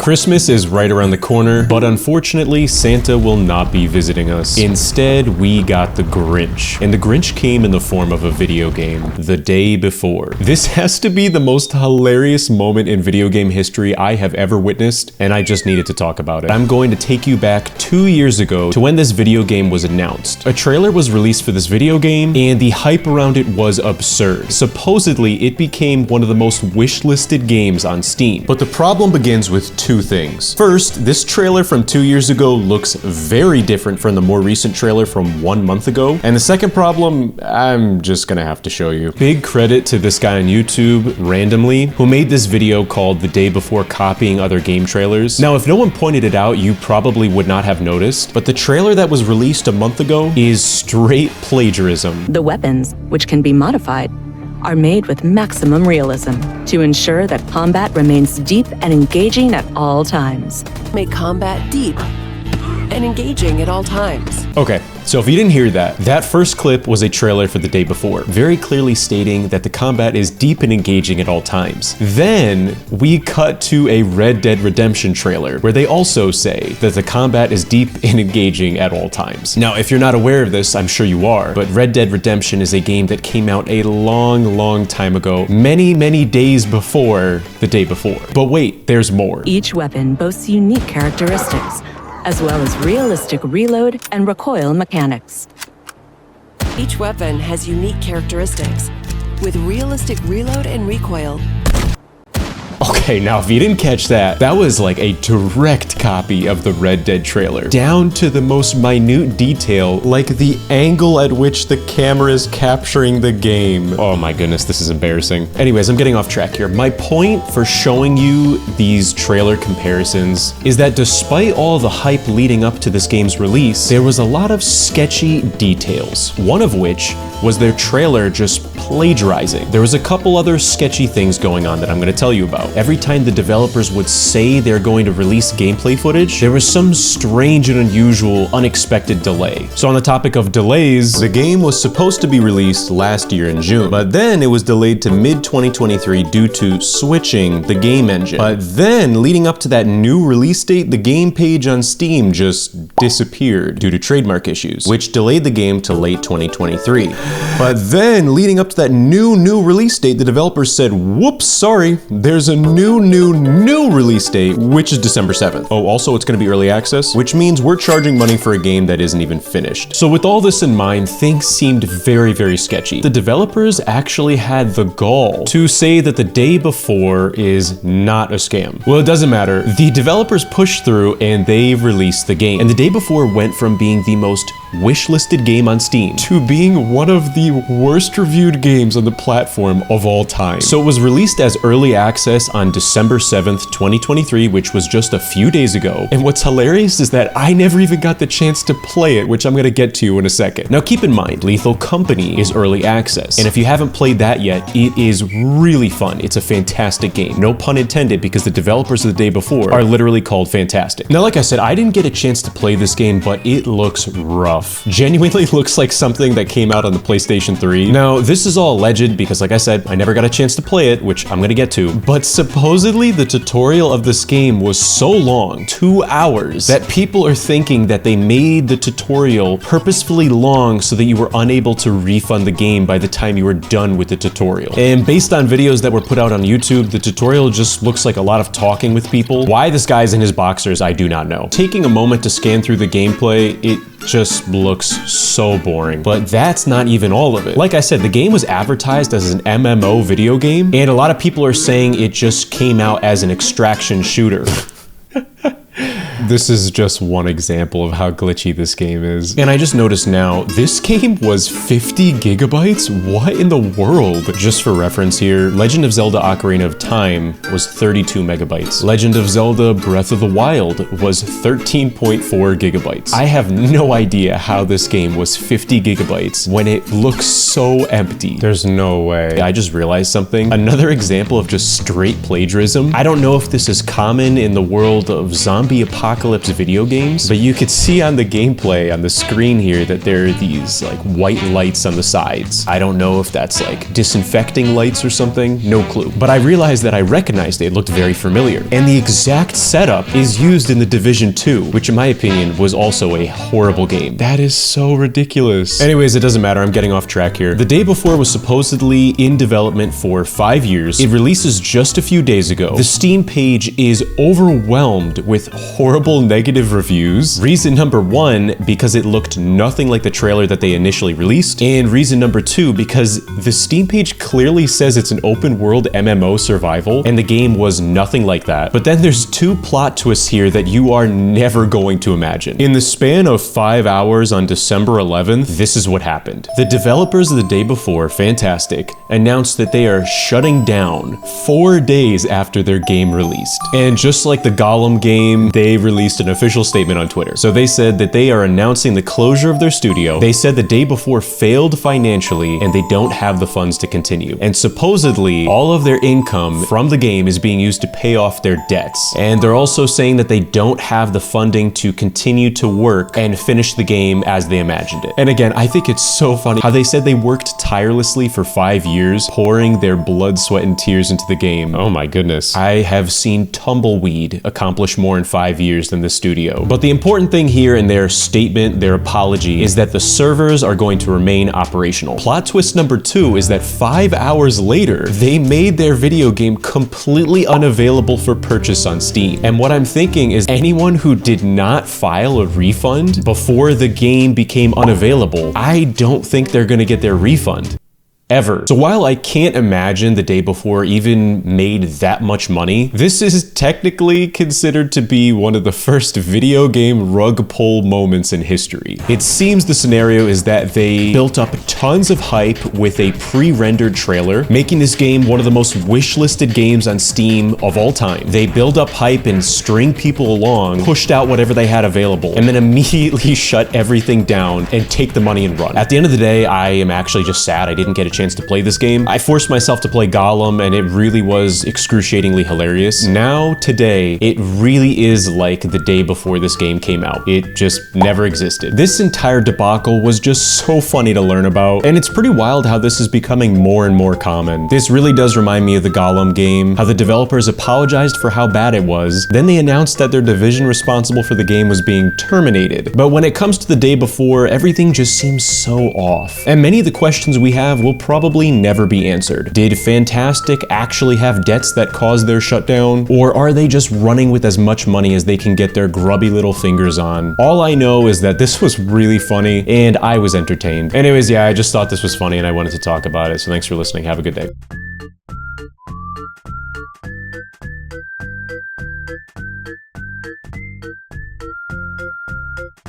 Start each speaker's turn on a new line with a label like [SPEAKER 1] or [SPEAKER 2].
[SPEAKER 1] Christmas is right around the corner, but unfortunately, Santa will not be visiting us. Instead, we got the Grinch. And the Grinch came in the form of a video game, The Day Before. This has to be the most hilarious moment in video game history I have ever witnessed, and I just needed to talk about it. I'm going to take you back 2 years ago to when this video game was announced. A trailer was released for this video game, and the hype around it was absurd. Supposedly, it became one of the most wishlisted games on Steam. But the problem begins with two things. First, this trailer from 2 years ago looks very different from the more recent trailer from 1 month ago. And the second problem, I'm just gonna have to show you. Big credit to this guy on YouTube, Randomly, who made this video called The Day Before copying other game trailers. Now, if no one pointed it out, you probably would not have noticed, but the trailer that was released a month ago is straight plagiarism.
[SPEAKER 2] The weapons, which can be modified, are made with maximum realism to ensure that combat remains deep and engaging at all times.
[SPEAKER 3] Make combat deep and engaging at all times.
[SPEAKER 1] Okay, so if you didn't hear that, that first clip was a trailer for The Day Before, very clearly stating that the combat is deep and engaging at all times. Then we cut to a Red Dead Redemption trailer where they also say that the combat is deep and engaging at all times. Now, if you're not aware of this, I'm sure you are, but Red Dead Redemption is a game that came out a long time ago, many days before The Day Before. But wait, there's more.
[SPEAKER 2] Each weapon boasts unique characteristics, as well as realistic reload and recoil mechanics.
[SPEAKER 3] Each weapon has unique characteristics, with realistic reload and recoil.
[SPEAKER 1] Okay, now if you didn't catch that, that was like a direct copy of the Red Dead trailer, down to the most minute detail, like the angle at which the camera is capturing the game. Oh my goodness, this is embarrassing. Anyways, I'm getting off track here. My point for showing you these trailer comparisons is that despite all the hype leading up to this game's release, there was a lot of sketchy details, one of which was their trailer just plagiarizing. There was a couple other sketchy things going on that I'm gonna tell you about. Every time the developers would say they're going to release gameplay footage, there was some strange and unusual, unexpected delay. So on the topic of delays, the game was supposed to be released last year in June, but then it was delayed to mid-2023 due to switching the game engine. But then, leading up to that new release date, the game page on Steam just disappeared due to trademark issues, which delayed the game to late 2023. But then, leading up to that new release date, the developers said, whoops, sorry, there's a new release date, which is December 7th. Oh, also it's gonna be early access, which means we're charging money for a game that isn't even finished. So with all this in mind, things seemed very sketchy. The developers actually had the gall to say that The Day Before is not a scam. Well, it doesn't matter. The developers pushed through and they released the game. And The Day Before went from being the most wishlisted game on Steam to being one of the worst reviewed games on the platform of all time. So it was released as early access on December 7th, 2023, which was just a few days ago. And what's hilarious is that I never even got the chance to play it, which I'm gonna get to in a second. Now keep in mind, Lethal Company is early access. And if you haven't played that yet, it is really fun. It's a fantastic game. No pun intended, because the developers of The Day Before are literally called Fntastic. Now, like I said, I didn't get a chance to play this game, but it looks rough. Genuinely looks like something that came out on the PlayStation 3. Now, this is all alleged because, like I said, I never got a chance to play it, which I'm gonna get to, but supposedly the tutorial of this game was so long, 2 hours, that people are thinking that they made the tutorial purposefully long so that you were unable to refund the game by the time you were done with the tutorial. And based on videos that were put out on YouTube, the tutorial just looks like a lot of talking with people. Why this guy's in his boxers, I do not know. Taking a moment to scan through the gameplay, it just looks so boring. But that's not even all of it. Like I said, the game was advertised as an MMO video game, and a lot of people are saying it just came out as an extraction shooter. This is just one example of how glitchy this game is. And I just noticed now, this game was 50 gigabytes? What in the world? But just for reference here, Legend of Zelda Ocarina of Time was 32 megabytes. Legend of Zelda Breath of the Wild was 13.4 gigabytes. I have no idea how this game was 50 gigabytes when it looks so empty. There's no way. I just realized something. Another example of just straight plagiarism. I don't know if this is common in the world of zombie apocalypse post-apocalypse video games, but you could see on the gameplay on the screen here that there are these like white lights on the sides. I don't know if that's like disinfecting lights or something, no clue. But I realized that I recognized it looked very familiar. And the exact setup is used in The Division 2, which in my opinion was also a horrible game. That is so ridiculous. Anyways, it doesn't matter, I'm getting off track here. The Day Before was supposedly in development for 5 years. It releases just a few days ago. The Steam page is overwhelmed with horrible negative reviews. Reason number 1, because it looked nothing like the trailer that they initially released. And reason number 2, because the Steam page clearly says it's an open world MMO survival, and the game was nothing like that. But then there's 2 plot twists here that you are never going to imagine. In the span of 5 hours on December 11th, this is what happened. The developers of The Day Before, Fntastic, announced that they are shutting down 4 days after their game released. And just like the Gollum game, they released an official statement on Twitter. So they said that they are announcing the closure of their studio. They said The Day Before failed financially and they don't have the funds to continue. And supposedly, all of their income from the game is being used to pay off their debts. And they're also saying that they don't have the funding to continue to work and finish the game as they imagined it. And again, I think it's so funny how they said they worked tirelessly for 5 years, pouring their blood, sweat, and tears into the game. Oh my goodness. I have seen Tumbleweed accomplish more in 5 years than the studio. But the important thing here in their statement, their apology, is that the servers are going to remain operational. Plot twist number 2 is that 5 hours later, they made their video game completely unavailable for purchase on Steam. And what I'm thinking is anyone who did not file a refund before the game became unavailable, I don't think they're gonna get their refund. Ever. So while I can't imagine The Day Before even made that much money, this is technically considered to be one of the first video game rug pull moments in history. It seems the scenario is that they built up tons of hype with a pre-rendered trailer, making this game one of the most wishlisted games on Steam of all time. They build up hype and string people along, pushed out whatever they had available, and then immediately shut everything down and take the money and run. At the end of the day, I am actually just sad I didn't get a chance to play this game. I forced myself to play Gollum and it really was excruciatingly hilarious. Now, today, it really is like the day before this game came out. It just never existed. This entire debacle was just so funny to learn about, and it's pretty wild how this is becoming more and more common. This really does remind me of the Gollum game, how the developers apologized for how bad it was, then they announced that their division responsible for the game was being terminated. But when it comes to The Day Before, everything just seems so off. And many of the questions we have will probably never be answered. Did Fntastic actually have debts that caused their shutdown? Or are they just running with as much money as they can get their grubby little fingers on? All I know is that this was really funny and I was entertained. Anyways, yeah, I just thought this was funny and I wanted to talk about it. So thanks for listening. Have a good day.